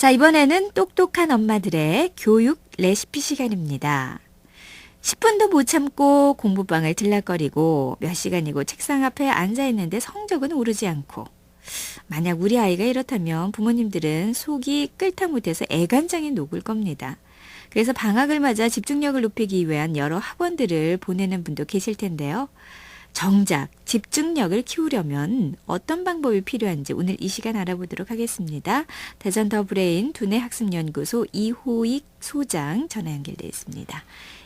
자, 이번에는 똑똑한 엄마들의 교육 레시피 시간입니다. 10분도 못 참고 공부방을 들락거리고 몇 시간이고 책상 앞에 앉아있는데 성적은 오르지 않고, 만약 우리 아이가 이렇다면 부모님들은 속이 끓다 못해서 애간장이 녹을 겁니다. 그래서 방학을 맞아 집중력을 높이기 위한 여러 학원들을 보내는 분도 계실 텐데요. 정작 집중력을 키우려면 어떤 방법이 필요한지 오늘 이 시간 알아보도록 하겠습니다. 대전 더브레인 두뇌학습연구소 이호익 소장 전화 연결되어 있습니다.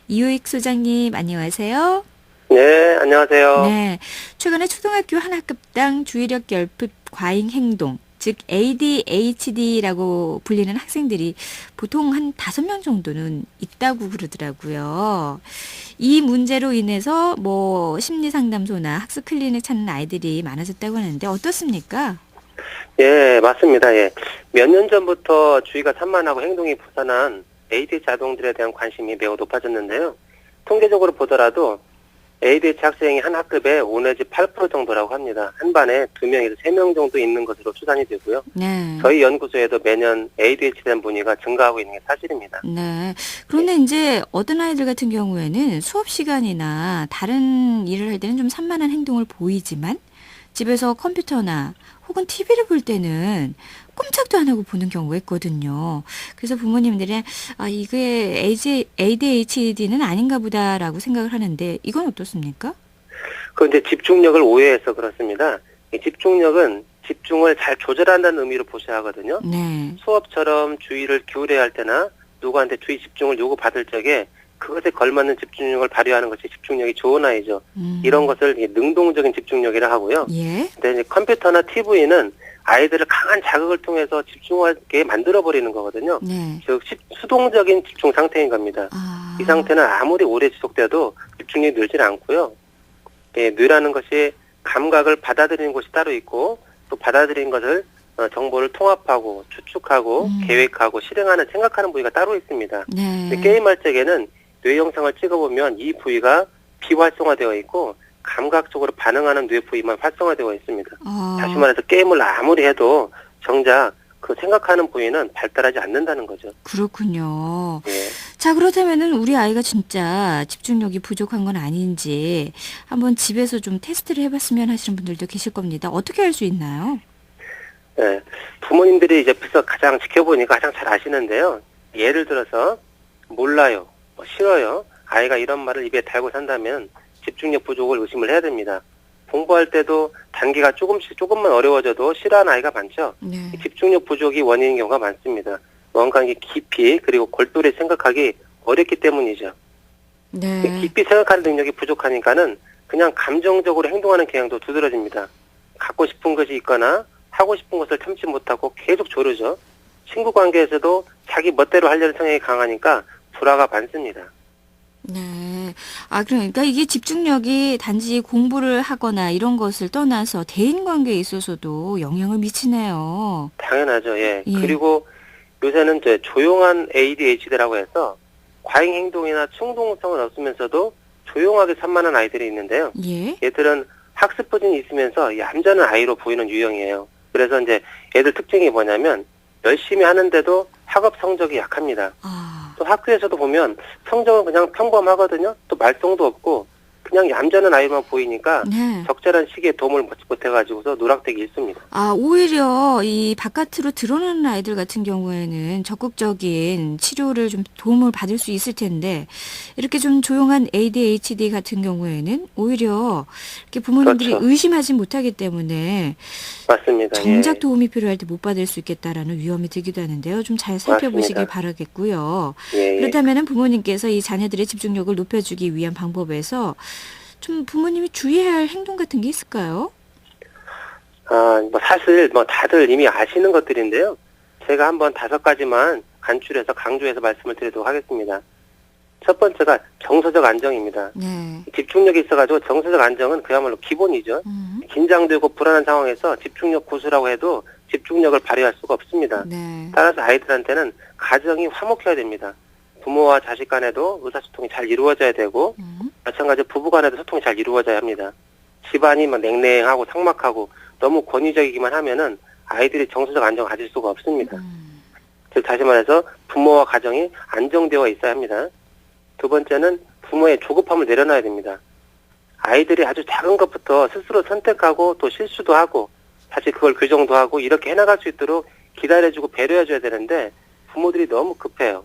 이호익 소장님 안녕하세요. 네, 안녕하세요. 네, 최근에 초등학교 한 학급당 주의력 결핍 과잉 행동, 즉 ADHD라고 불리는 학생들이 보통 한 5명 정도는 있다고 그러더라고요. 이 문제로 인해서 심리상담소나 학습 클리닉 찾는 아이들이 많아졌다고 하는데 어떻습니까? 예, 맞습니다. 예. 몇 년 전부터 주의가 산만하고 행동이 부산한 ADHD 아동들에 대한 관심이 매우 높아졌는데요. 통계적으로 보더라도 ADHD 학생이 한 학급에 5 내지 8% 정도라고 합니다. 한 반에 2명에서 3명 정도 있는 것으로 추산이 되고요. 네. 저희 연구소에도 매년 ADHD 된 문의가 증가하고 있는 게 사실입니다. 네. 그런데 이제 어떤 아이들 같은 경우에는 수업 시간이나 다른 일을 할 때는 좀 산만한 행동을 보이지만 집에서 컴퓨터나 혹은 TV를 볼 때는 꼼짝도 안 하고 보는 경우가 있거든요. 그래서 부모님들이 이게 ADHD는 아닌가 보다라고 생각을 하는데 이건 어떻습니까? 그런데 집중력을 오해해서 그렇습니다. 이 집중력은 집중을 잘 조절한다는 의미로 보셔야 하거든요. 네. 수업처럼 주의를 기울여야 할 때나 누구한테 주의 집중을 요구받을 적에 그것에 걸맞는 집중력을 발휘하는 것이 집중력이 좋은 아이죠. 이런 것을 능동적인 집중력이라 하고요. 예. 근데 이제 컴퓨터나 TV는 아이들을 강한 자극을 통해서 집중하게 만들어버리는 거거든요. 네. 즉 수동적인 집중 상태인 겁니다. 이 상태는 아무리 오래 지속돼도 집중력이 늘지 않고요. 예, 뇌라는 것이 감각을 받아들이는 곳이 따로 있고 또 받아들인 것을 정보를 통합하고 추측하고 계획하고 실행하는 생각하는 부위가 따로 있습니다. 네. 근데 게임할 적에는 뇌 영상을 찍어보면 이 부위가 비활성화되어 있고 감각적으로 반응하는 뇌 부위만 활성화되어 있습니다. 다시 말해서 게임을 아무리 해도 정작 그 생각하는 부위는 발달하지 않는다는 거죠. 그렇군요. 예. 자, 그렇다면은 우리 아이가 진짜 집중력이 부족한 건 아닌지 한번 집에서 좀 테스트를 해봤으면 하시는 분들도 계실 겁니다. 어떻게 할 수 있나요? 예. 부모님들이 이제 옆에서 가장 지켜보니까 가장 잘 아시는데요. 예를 들어서 몰라요, 싫어요. 아이가 이런 말을 입에 달고 산다면 집중력 부족을 의심을 해야 됩니다. 공부할 때도 단계가 조금만 어려워져도 싫어하는 아이가 많죠. 네. 집중력 부족이 원인인 경우가 많습니다. 뭔가 깊이 그리고 골똘히 생각하기 어렵기 때문이죠. 네. 깊이 생각하는 능력이 부족하니까는 그냥 감정적으로 행동하는 경향도 두드러집니다. 갖고 싶은 것이 있거나 하고 싶은 것을 참지 못하고 계속 조르죠. 친구 관계에서도 자기 멋대로 하려는 성향이 강하니까 불화가 많습니다. 네. 그러니까 이게 집중력이 단지 공부를 하거나 이런 것을 떠나서 대인관계에 있어서도 영향을 미치네요. 당연하죠. 예. 예. 그리고 요새는 이제 조용한 ADHD라고 해서 과잉 행동이나 충동성은 없으면서도 조용하게 산만한 아이들이 있는데요. 예. 얘들은 학습 부진이 있으면서 얌전한 아이로 보이는 유형이에요. 그래서 이제 애들 특징이 뭐냐면 열심히 하는데도 학업 성적이 약합니다. 또 학교에서도 보면 성적은 그냥 평범하거든요. 또 말썽도 없고 그냥 얌전한 아이만 보이니까 네. 적절한 시기에 도움을 못해가지고서 누락되기 일쑤입니다. 오히려 이 바깥으로 드러나는 아이들 같은 경우에는 적극적인 치료를 좀 도움을 받을 수 있을 텐데 이렇게 좀 조용한 ADHD 같은 경우에는 오히려 이렇게 부모님들이 그렇죠. 의심하지 못하기 때문에 맞습니다. 정작 예. 도움이 필요할 때 못 받을 수 있겠다라는 위험이 들기도 하는데요. 좀 잘 살펴보시길 맞습니다. 바라겠고요. 예. 그렇다면 부모님께서 이 자녀들의 집중력을 높여주기 위한 방법에서 좀 부모님이 주의해야 할 행동 같은 게 있을까요? 사실 다들 이미 아시는 것들인데요. 제가 한번 5가지만 간추려서 강조해서 말씀을 드리도록 하겠습니다. 첫 번째가 정서적 안정입니다. 네. 집중력이 있어가지고 정서적 안정은 그야말로 기본이죠. 긴장되고 불안한 상황에서 집중력 고수라고 해도 집중력을 발휘할 수가 없습니다. 네. 따라서 아이들한테는 가정이 화목해야 됩니다. 부모와 자식 간에도 의사소통이 잘 이루어져야 되고 마찬가지로 부부 간에도 소통이 잘 이루어져야 합니다. 집안이 냉랭하고 삭막하고 너무 권위적이기만 하면은 아이들이 정서적 안정을 가질 수가 없습니다. 즉 다시 말해서 부모와 가정이 안정되어 있어야 합니다. 두 번째는 부모의 조급함을 내려놔야 됩니다. 아이들이 아주 작은 것부터 스스로 선택하고 또 실수도 하고 다시 그걸 교정도 하고 이렇게 해나갈 수 있도록 기다려주고 배려해줘야 되는데 부모들이 너무 급해요.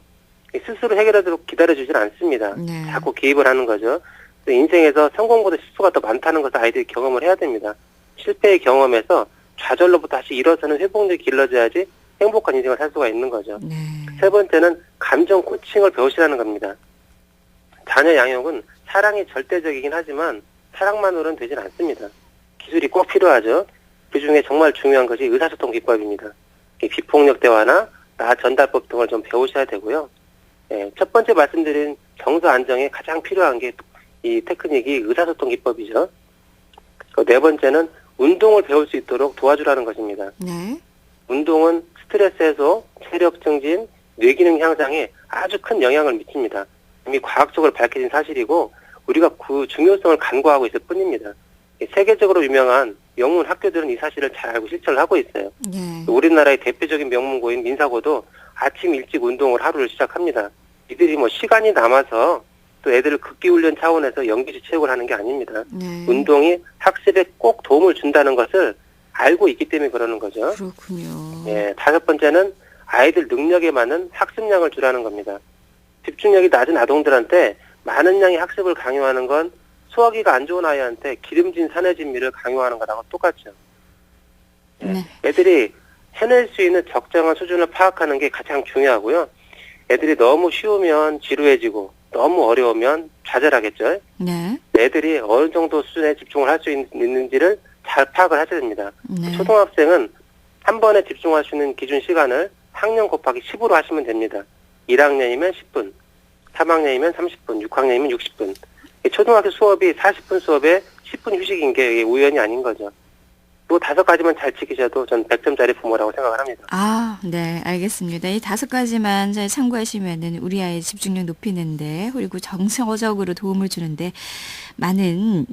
스스로 해결하도록 기다려주질 않습니다. 네. 자꾸 개입을 하는 거죠. 인생에서 성공보다 실수가 더 많다는 것을 아이들이 경험을 해야 됩니다. 실패의 경험에서 좌절로부터 다시 일어서는 회복력이 길러져야지 행복한 인생을 살 수가 있는 거죠. 네. 세 번째는 감정 코칭을 배우시라는 겁니다. 자녀 양육은 사랑이 절대적이긴 하지만 사랑만으로는 되진 않습니다. 기술이 꼭 필요하죠. 그중에 정말 중요한 것이 의사소통 기법입니다. 비폭력 대화나 나 전달법 등을 좀 배우셔야 되고요. 첫 번째 말씀드린 정서 안정에 가장 필요한 게 이 테크닉이 의사소통 기법이죠. 네 번째는 운동을 배울 수 있도록 도와주라는 것입니다. 네. 운동은 스트레스 해소, 체력 증진, 뇌기능 향상에 아주 큰 영향을 미칩니다. 이미 과학적으로 밝혀진 사실이고 우리가 그 중요성을 간과하고 있을 뿐입니다. 세계적으로 유명한 명문 학교들은 이 사실을 잘 알고 실천을 하고 있어요. 네. 우리나라의 대표적인 명문고인 민사고도 아침 일찍 운동을 하루를 시작합니다. 이들이 시간이 남아서 또 애들을 극기훈련 차원에서 연기시 체육을 하는 게 아닙니다. 네. 운동이 학습에 꼭 도움을 준다는 것을 알고 있기 때문에 그러는 거죠. 그렇군요. 다섯 번째는 아이들 능력에 맞는 학습량을 주라는 겁니다. 집중력이 낮은 아동들한테 많은 양의 학습을 강요하는 건 소화기가 안 좋은 아이한테 기름진 산해진미를 강요하는 거랑 똑같죠. 네. 애들이 해낼 수 있는 적정한 수준을 파악하는 게 가장 중요하고요. 애들이 너무 쉬우면 지루해지고 너무 어려우면 좌절하겠죠. 네. 애들이 어느 정도 수준에 집중을 할 수 있는지를 잘 파악을 하셔야 됩니다. 네. 초등학생은 한 번에 집중할 수 있는 기준 시간을 학년 곱하기 10으로 하시면 됩니다. 1학년이면 10분, 3학년이면 30분, 6학년이면 60분. 초등학교 수업이 40분 수업에 10분 휴식인 게 우연이 아닌 거죠. 또 5가지만 잘 지키셔도 전 100점짜리 부모라고 생각을 합니다. 아, 네, 알겠습니다. 이 5가지만 잘 참고하시면은 우리 아이의 집중력 높이는데 그리고 정서적으로 도움을 주는데 많은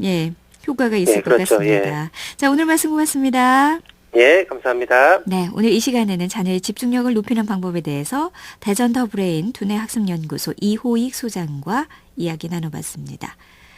효과가 있을 것 그렇죠. 같습니다. 자, 오늘 말씀 고맙습니다. 예, 감사합니다. 네, 오늘 이 시간에는 자녀의 집중력을 높이는 방법에 대해서 대전 더브레인 두뇌학습연구소 이호익 소장과 이야기 나눠봤습니다.